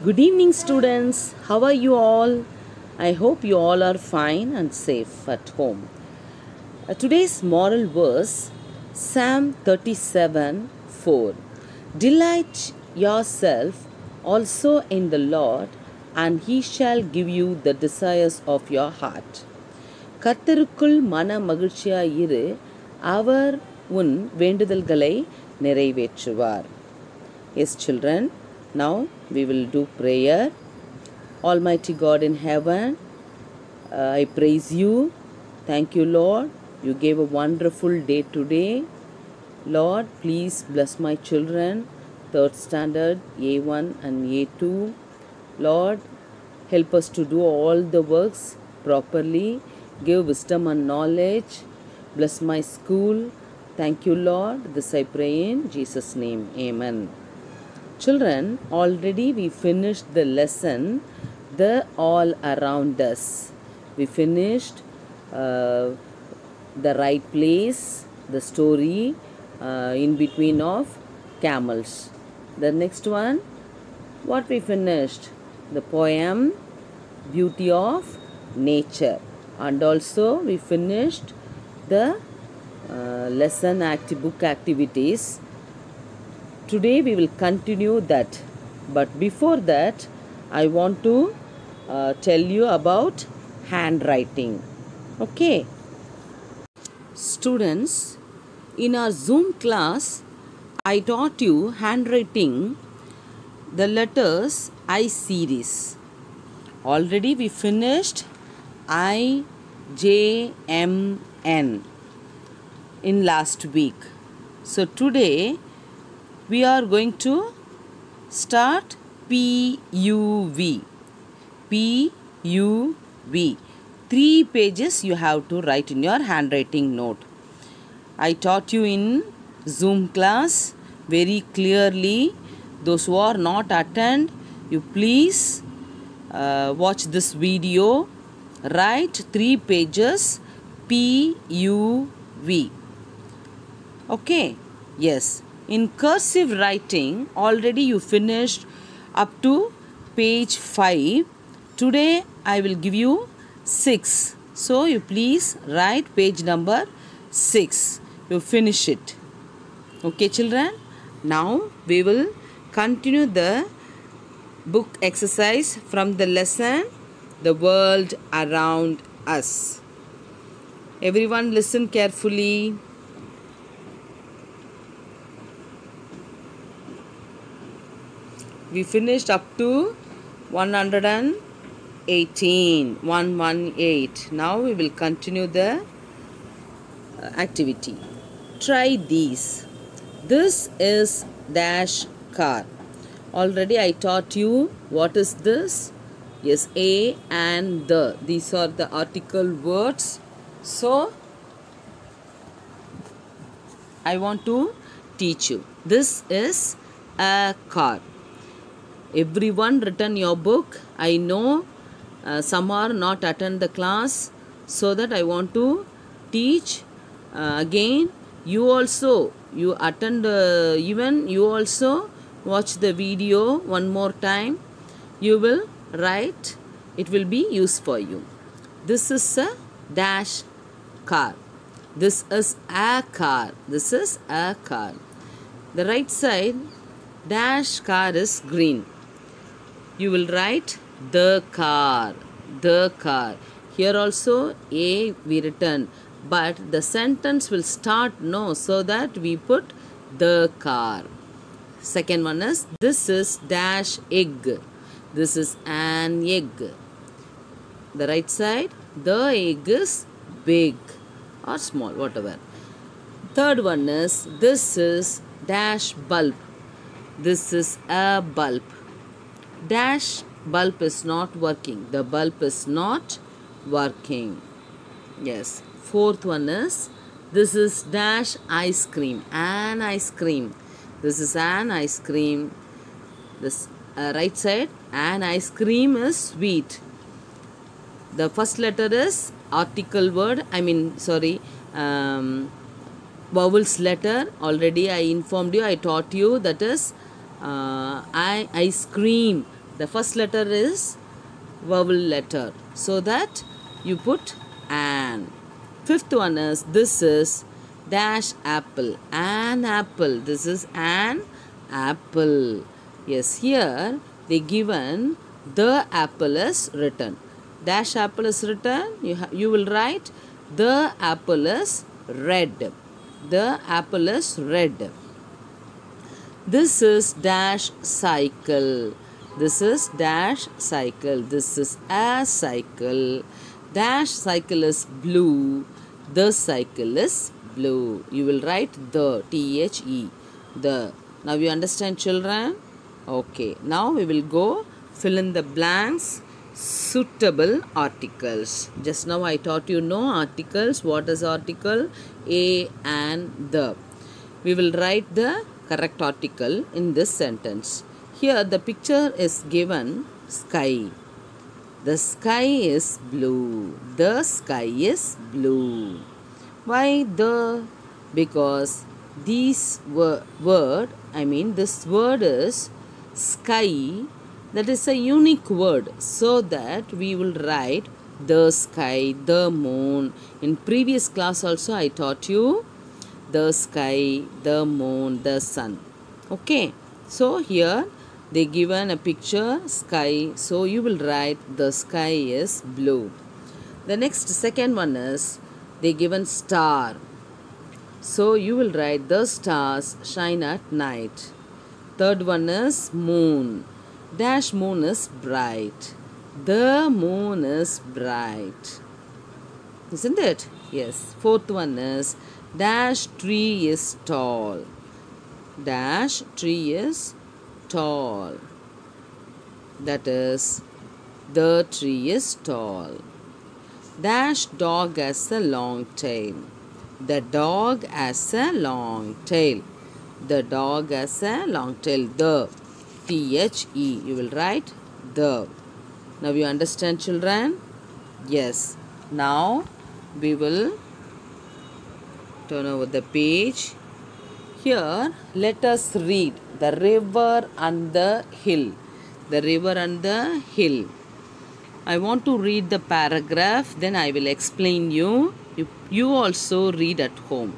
Good evening, students. How are you all? I hope you all are fine and safe at home. Today's moral verse, Psalm 37:4. Delight yourself also in the Lord, and he shall give you the desires of your heart. கர்த்தருக்குள் மன மகிழ்ச்சியாய் இரு, அவர் உன் வேண்டுதல்களை நிறைவேற்றுவார். Yes, children, now we will do prayer. Almighty God in heaven, I praise you. Thank you, Lord. You gave a wonderful day today. Lord, please bless my children, third standard, A1 and A2. Lord, help us to do all the works properly. Give wisdom and knowledge. Bless my school. Thank you, Lord. This I pray in Jesus' name. Amen. Children, already we finished the lesson, the all around us. We finished the right place, the story in between of camels. The next one, what we finished? The poem, beauty of nature. And also we finished the lesson book activities. Today we will continue that, but before that I want to tell you about handwriting. Okay, students, in our Zoom class I taught you handwriting the letters I series. Already we finished I, J, M, N in last week. So today we are going to start P-U-V. P-U-V. 3 pages you have to write in your handwriting note. I taught you in Zoom class very clearly. Those who are not attend, you please watch this video. Write 3 pages P-U-V. Okay? Yes. In cursive writing, already you finished up to page 5. Today I will give you 6. So you please write page number 6. You finish it. Okay, children? Now we will continue the book exercise from the lesson, The World Around Us. Everyone listen carefully. We finished up to 118. Now we will continue the activity. Try these. This is dash car. Already I taught you what is this. Yes, a and the. These are the article words. So I want to teach you. This is a car. Everyone written your book. I know some are not attend the class, so that I want to teach again. You also, you attend, even you also watch the video one more time. You will write. It will be used for you. This is a dash car. This is a car. This is a car. The right side dash car is green. You will write the car. The car. Here also A we written, but the sentence will start no, so that we put the car. Second one is, this is dash egg. This is an egg. The right side, the egg is big or small, whatever. Third one is, this is dash bulb. This is a bulb. Dash bulb is not working. The bulb is not working. Yes. Fourth one is, this is dash ice cream. An ice cream. This is an ice cream. This right side, an ice cream is sweet. The first letter is article word. Vowels letter. Already I informed you. I taught you that is ice cream. The first letter is vowel letter, so that you put an. Fifth one is, this is dash apple. An apple. This is an apple. Yes, here they given the apple is written. Dash apple is written. You will write the apple is red. The apple is red. This is dash cycle. This is dash cycle. This is a cycle. Dash cycle is blue. The cycle is blue. You will write the, T-H-E, the. Now you understand, children? Okay. Now we will go fill in the blanks. Suitable articles. Just now I taught you no articles. What is article? A and the. We will write the correct article in this sentence. Here the picture is given sky. The sky is blue. The sky is blue. Why the? Because this word is sky. That is a unique word. So that we will write the sky, the moon. In previous class also I taught you the sky, the moon, the sun. Okay. So here they given a picture sky. So you will write the sky is blue. The next second one is they given star. So you will write the stars shine at night. Third one is moon. Dash moon is bright. The moon is bright. Isn't it? Yes. Fourth one is dash tree is tall. Dash tree is tall. That is, the tree is tall. Dash dog has a long tail. The dog has a long tail. The dog has a long tail. The, T-H-E. You will write the. Now you understand, children? Yes. Now we will turn over the page. Here let us read the river and the hill. The river and the hill. I want to read the paragraph, then I will explain you. You also read at home.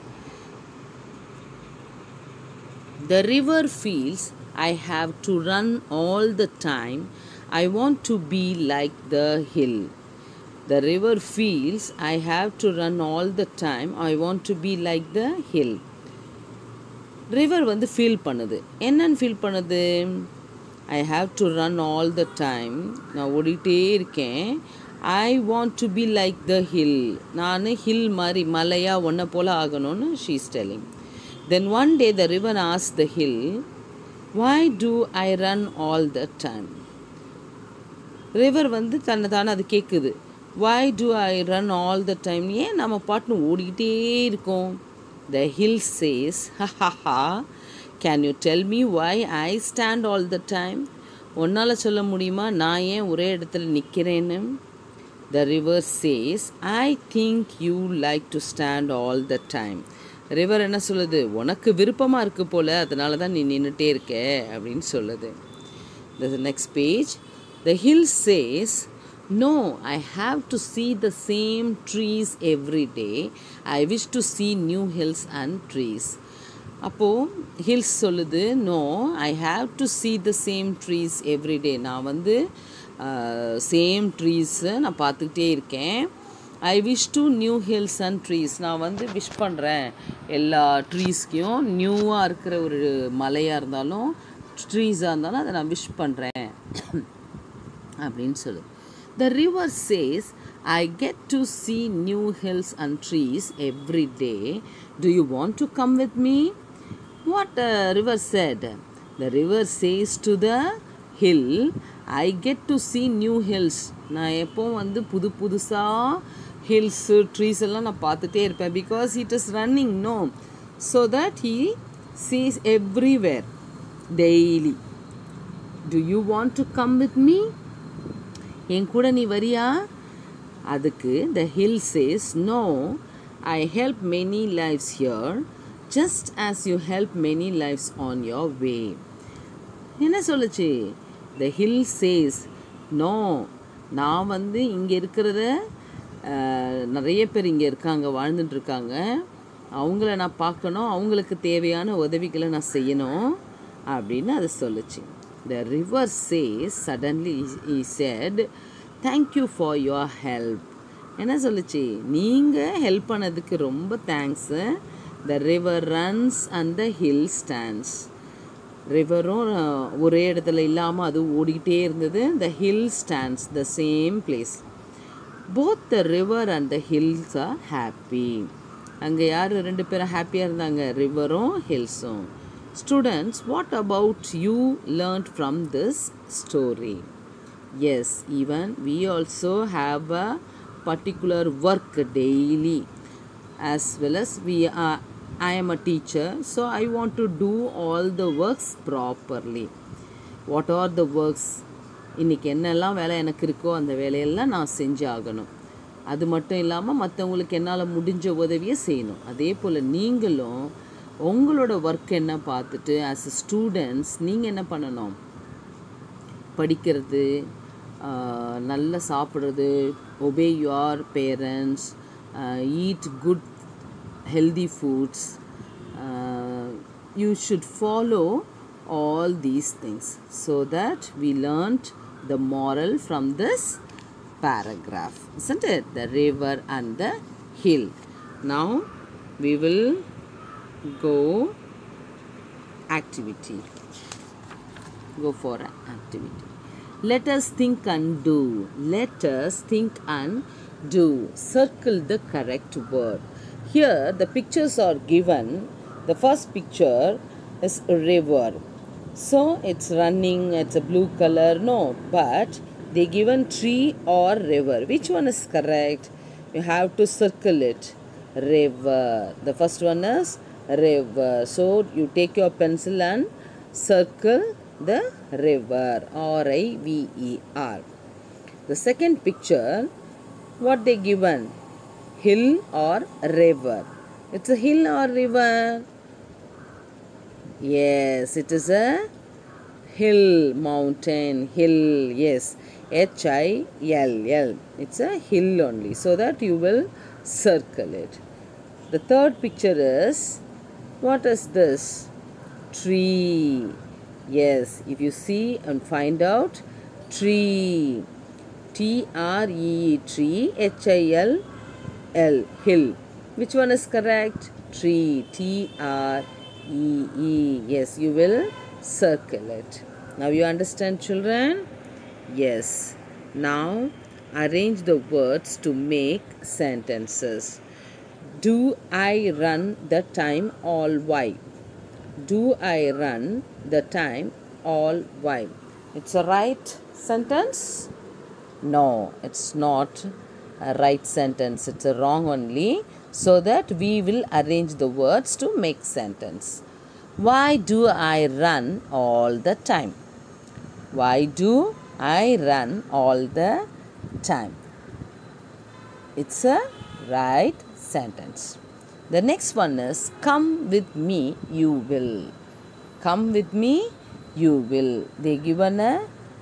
The river feels I have to run all the time. I want to be like the hill. The river feels I have to run all the time. I want to be like the hill. River வந்து feel பண்ணுது. என்னன்னு feel பண்ணுது? I have to run all the time. நான் ஓடிட்டே இருக்கேன். I want to be like the hill. நான் hill மாதிரி மலையா ஒன்ன போல ஆகணும்னு she is telling. Then one day the river asked the hill, why do I run all the time? River வந்து தன்னை தானே அது கேட்குது. Why do I run all the time? ஏன் நம்ம பாட்டுன்னு ஓடிக்கிட்டே இருக்கோம்? The hill says, ha ha ha, can you tell me why I stand all the time? உன்னால் சொல்ல முடியுமா நான் ஏன் ஒரே இடத்துல நிற்கிறேன்னு? The river says, I think you like to stand all the time. River என்ன சொல்லுது? உனக்கு விருப்பமாக இருக்கு போல, அதனால தான் நீ நின்றுட்டே இருக்க அப்படின்னு சொல்லுது. The next page. The hill says, no, I have to see the same trees every day. I wish to see new hills and trees. அப்போது ஹில்ஸ் சொல்லுது, no, I have to see the same trees every day. நான் வந்து same ட்ரீஸை நான் பார்த்துக்கிட்டே இருக்கேன். I wish to new hills and trees. நான் வந்து wish பண்ணுறேன் எல்லா ட்ரீஸ்க்கையும். நியூவாக இருக்கிற ஒரு மலையாக இருந்தாலும் ட்ரீஸாக இருந்தாலும் அதை நான் விஷ் பண்ணுறேன் அப்படின்னு சொல்லுது. The river says, I get to see new hills and trees every day. Do you want to come with me? What the river said? The river says to the hill, I get to see new hills. நான் எப்போவும் வந்து புதுசாக hills trees எல்லாம் நான் பார்த்துட்டே இருப்பேன். Because it is running, no, so that he sees everywhere daily. Do you want to come with me? என் கூட நீ வரியா? அதுக்கு the hill says, no, I help many lives here, just as you help many lives on your way. என்ன சொல்லுச்சு? The hill says, no, நான் வந்து இங்கே இருக்கிறத நிறைய பேர் இங்கே இருக்காங்க, வாழ்ந்துட்டுருக்காங்க, அவங்கள நான் பார்க்கணும், அவங்களுக்கு தேவையான உதவிகளை நான் செய்யணும் அப்படின்னு அது சொல்லுச்சு. The river says, suddenly he said, thank you for your help. என்ன சொல்லுச்சு? நீங்கள் ஹெல்ப் பண்ணதுக்கு ரொம்ப thanks. The river runs and the hill stands. ரிவரும் ஒரே இடத்துல இல்லாமல் அது ஓடிக்கிட்டே இருந்தது. The hill stands, the same place. Both the river and the hills are happy. அங்கே யார் ரெண்டு பேரும் ஹாப்பியாக இருந்தாங்க? ரிவரும் ஹில்ஸும். Students, what about you learned from this story? Yes, even we also have a particular work daily, as well as I am a teacher, so I want to do all the works properly. What are the works? இன்றைக்கி என்னெல்லாம் வேலை எனக்கு இருக்கோ அந்த வேலையெல்லாம் நான் செஞ்சாகணும். அது மட்டும் இல்லாமல் மற்றவங்களுக்கு என்னால் முடிஞ்ச உதவியை செய்யணும். அதே போல் நீங்களும் உங்களோட ஒர்க் என்ன பார்த்துட்டு ஆஸ் அ ஸ்டூடெண்ட்ஸ் நீங்கள் என்ன பண்ணணும்? படிக்கிறது, நல்லா சாப்பிட்றது, obey your parents, eat good healthy foods. You should follow all these things so that we learnt the moral from this paragraph, isn't it? The river and the hill. Now we will go activity. Go for an activity. Let us think and do. Let us think and do. Circle the correct word. Here the pictures are given. The first picture is a river. So it's running, it's a blue color. No, but they given tree or river. Which one is correct? You have to circle it. River. The first one is river. So you take your pencil and circle the river. R-I-V-E-R. The second picture, what they given? Hill or river? It's a hill or river? Yes, it is a hill, mountain, hill. Yes, H-I-L-L. It's a hill only, so that you will circle it. The third picture is, what is this? Tree. Yes, if you see and find out, tree. T-R-E-E, tree. H-I-L-L, hill. Which one is correct? Tree. T-R-E-E. Yes, you will circle it. Now you understand, children? Yes. Now arrange the words to make sentences. Do I run the time all while? Do I run the time all while? It's a right sentence? No, it's not a right sentence. It's a wrong only. So that we will arrange the words to make sentence. Why do I run all the time? Why do I run all the time? It's a right sentence. The next one is, come with me, you will. Come with me, you will. They given a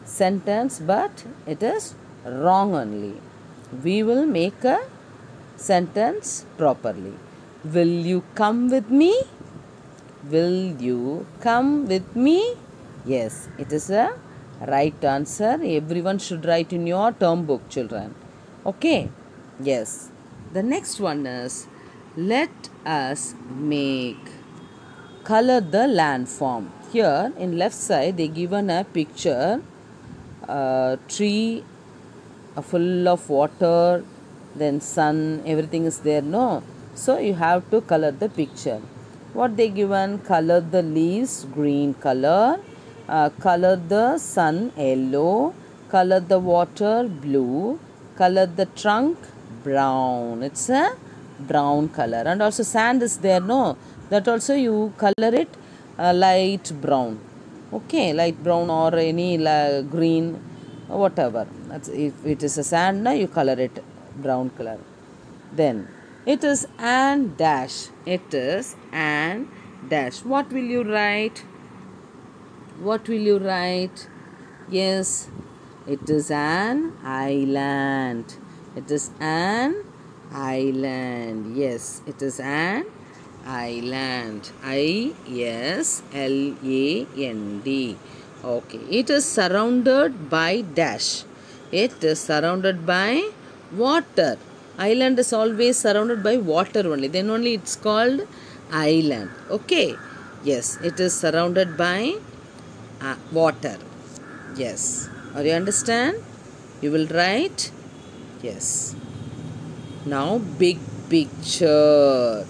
sentence, but it is wrong only. We will make a sentence properly. Will you come with me? Will you come with me? Yes, it is a right answer. Everyone should write in your term book, children. Okay? Yes. The next one is, let us make. Color the landform. Here in left side they given a picture, tree full of water, then sun, everything is there, no? So you have to color the picture. What they given? Color the leaves green color, color the sun yellow, color the water blue, color the trunk brown. It's a brown color. And also sand is there, no? That also you color it light brown. Okay, light brown or any green, whatever. That's, if it is a sand, now you color it brown color. Then it is and dash. It is and dash. What will you write? What will you write? Yes, it is an island. It is an island. Yes, it is an island. I-S-L-A-N-D. Okay, it is surrounded by dash. It is surrounded by water. Island is always surrounded by water only. Then only it's called island. Okay. Yes, it is surrounded by water. Yes. Are you understand? You will write. Yes. Now big picture.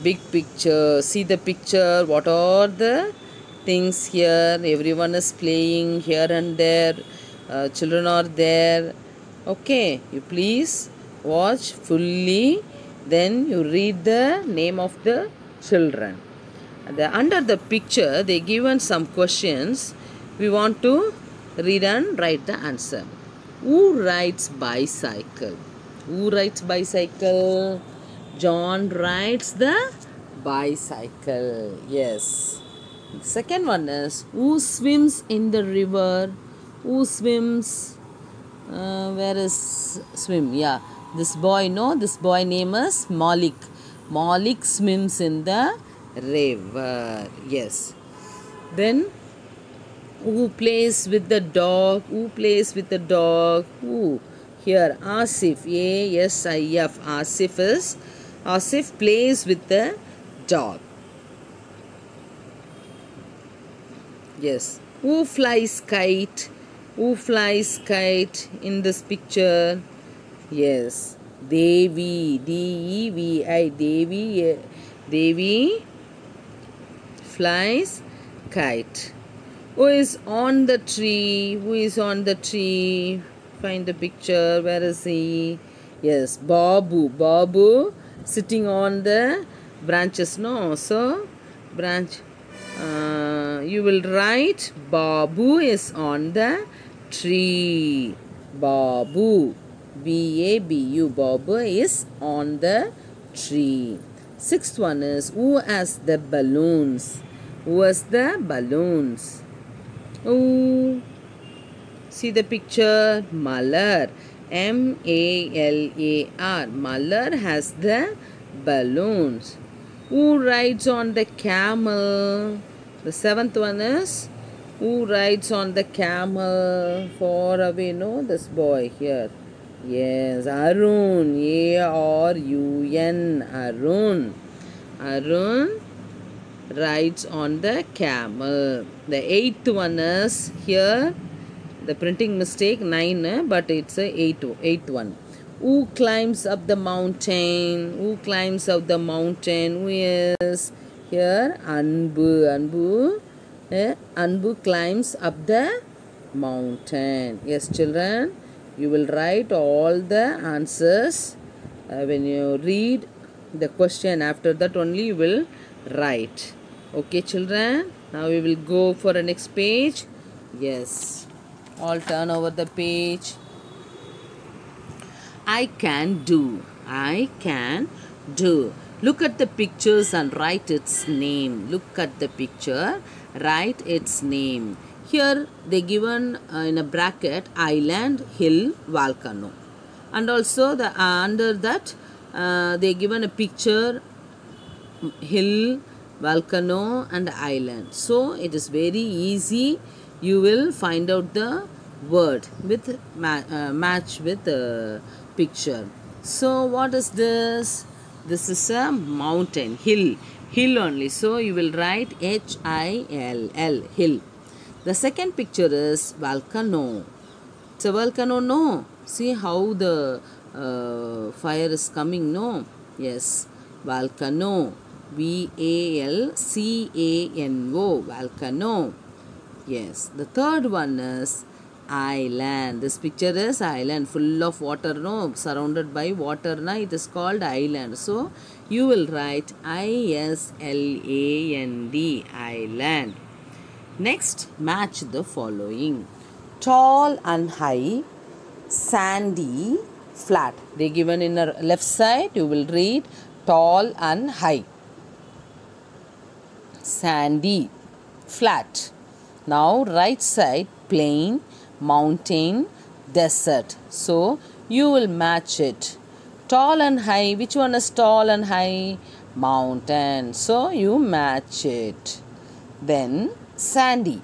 Big picture. See the picture. What are the things here? Everyone is playing here and there. Children are there. Okay. You please watch fully. Then you read the name of the children. Under the picture, they given some questions. We want to read and write the answer. Who rides bicycle? Who rides bicycle? John rides the bicycle. Yes. Second one is, who swims in the river? Who swims? Where is swim? Yeah. This boy, no? This boy name is Malik. Malik swims in the river. Yes. Then, who plays with the dog? Who plays with the dog? Who? Here, Asif. A-S-I-F. Asif plays with the dog. Yes. Who flies kite? Who flies kite in this picture? Yes. Devi. D-E-V-I. Devi flies kite. Who is on the tree? Who is on the tree? Find the picture. Where is he? Yes, Babu. Babu sitting on the branches. No, so branch. You will write Babu is on the tree. Babu. B-A-B-U. Babu is on the tree. Sixth one is, who has the balloons? Who has the balloons? Oh, see the picture. Malar. M-A-L-A-R. Malar has the balloons. Who rides on the camel? The seventh one is, who rides on the camel? Far away, no? This boy here. Yes, Arun. A-R-U-N. Arun. Arun rides on the camel. The eighth one is here. The printing mistake 9, but it's a eighth one. Who climbs up the mountain? Who climbs up the mountain? Who is here? Anbu. Anbu climbs up the mountain. Yes, children. You will write all the answers when you read the question. After that only you will write. Okay, children. Now we will go for the next page. Yes. All turn over the page. I can do. I can do. Look at the pictures and write its name. Look at the picture. Write its name. Here they given in a bracket island, hill, volcano, and also the under that they given a picture hill, volcano and island. So it is very easy. You will find out the word with match with the picture. So what is this? This is a mountain, hill only. So you will write H-I-L-L, hill. The second picture is volcano. It's a volcano, no? See how the fire is coming, no? Yes, volcano. V-A-L-C-A-N-O, volcano. Yes, the third one is island. This picture is island, full of water, no? Surrounded by water, na? It is called island. So, you will write I-S-L-A-N-D, island. Next, match the following. Tall and high, sandy, flat. They given in the left side, you will read tall and high. Sandy, flat. Now, right side, plain, mountain, desert. So you will match it. Tall and high. Which one is tall and high? Mountain. So you match it. Then sandy.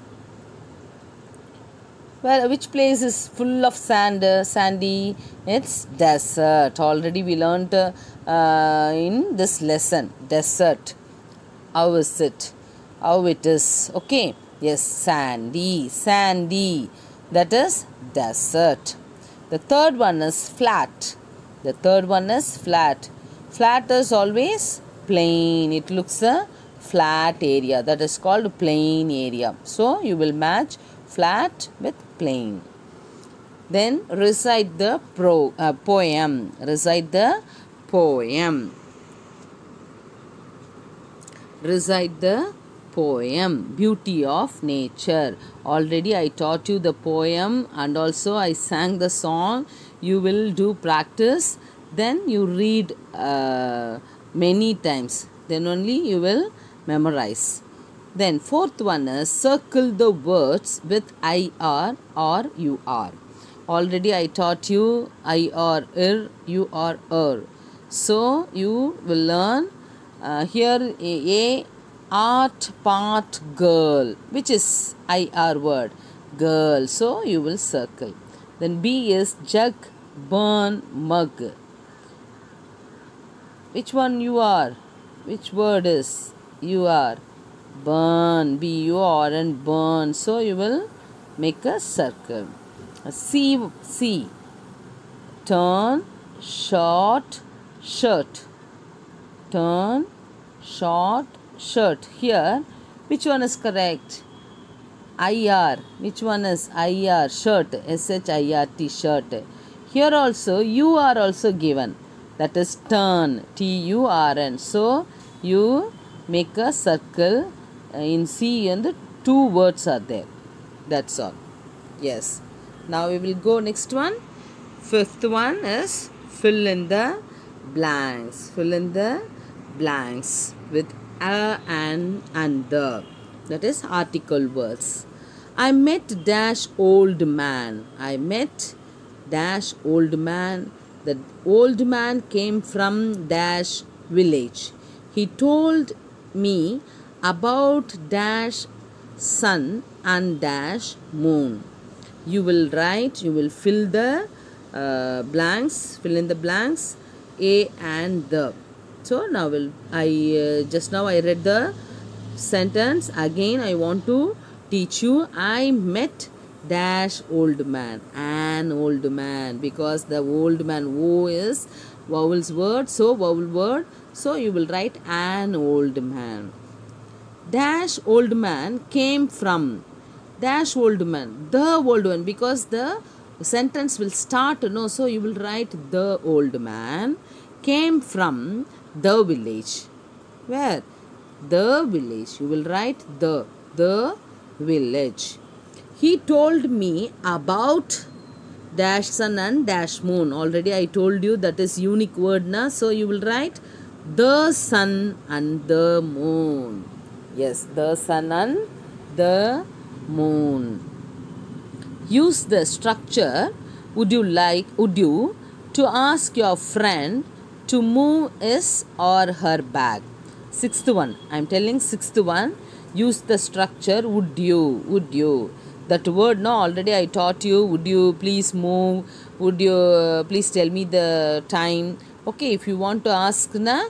Well, which place is full of sand, sandy? It's desert. Already we learnt in this lesson. Desert. How is it? How it is? Okay. Yes, sandy. Sandy. That is desert. The third one is flat. The third one is flat. Flat is always plain. It looks a flat area. That is called plain area. So you will match flat with plain. Then recite the poem. Recite the poem. Recite the poem. Beauty of nature. Already I taught you the poem and also I sang the song. You will do practice. Then you read many times. Then only you will memorize. Then fourth one is circle the words with IR or UR. Already I taught you IR, UR. So you will learn here A art part girl, which is IR word, girl. So you will circle. Then B is jug, burn, mug. Which one you are? Which word is you are? Burn, B-U-R and burn. So you will make a circle. C, turn, short, shirt. Turn, short, shirt. Here, which one is correct? IR. Which one is IR? Shirt. S-H-I-R-T, shirt. Here also, you are also given. That is turn, T-U-R-N. So, you make a circle in C and the two words are there. That's all. Yes. Now we will go next one. Fifth one is fill in the blanks. Fill in the blanks with a and the. That is article words. I met dash old man. I met dash old man. The old man came from dash village. He told me about dash sun and dash moon. You will write, you will fill the blanks, fill in the blanks, a and the. So now just now I read the sentence. Again I want to teach you. I met dash old man, an old man, because the old man, O is vowels word, so vowel word, so you will write an old man. Dash old man came from dash old man, the old one, because the sentence will start, no, so you will write the old man came from the village. Where? The village. You will write the village. He told me about dash sun and dash moon. Already I told you that is unique word na. So you will write the sun and the moon. Yes, the sun and the moon. Use the structure would you to ask your friend to move his or her bag. Sixth one. I am telling sixth one. Use the structure would you. That word no, already I taught you. Would you please move? Would you please tell me the time? Okay, if you want to ask na,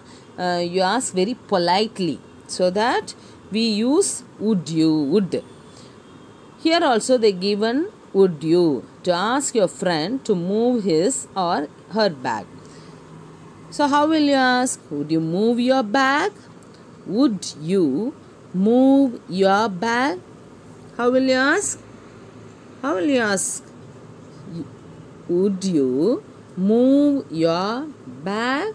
you ask very politely. So that we use would you. Here also they given would you to ask your friend to move his or her bag. So how will you ask? Would you move your bag? Would you move your bag? How will you ask? How will you ask? Would you move your bag?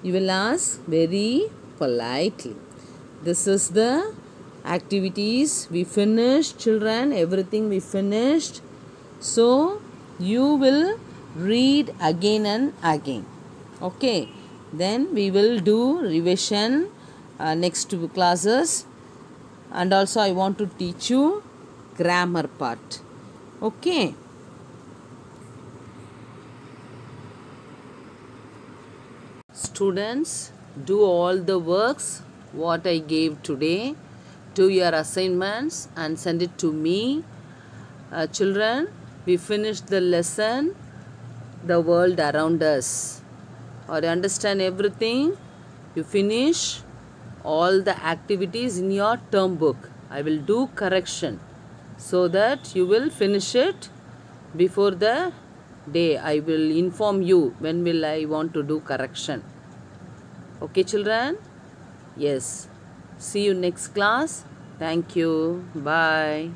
You will ask very politely. This is the activities we finished, children. Everything we finished. So you will read again and again. Okay. Then we will do revision next two classes. And also I want to teach you grammar part. Okay. Students, do all the works what I gave today. Do your assignments and send it to me. Children, we finished the lesson, the world around us. Or understand everything? You finish all the activities in your term book. I will do correction so that you will finish it before the day. I will inform you when will I want to do correction. Okay, children? Yes. See you next class. Thank you. Bye.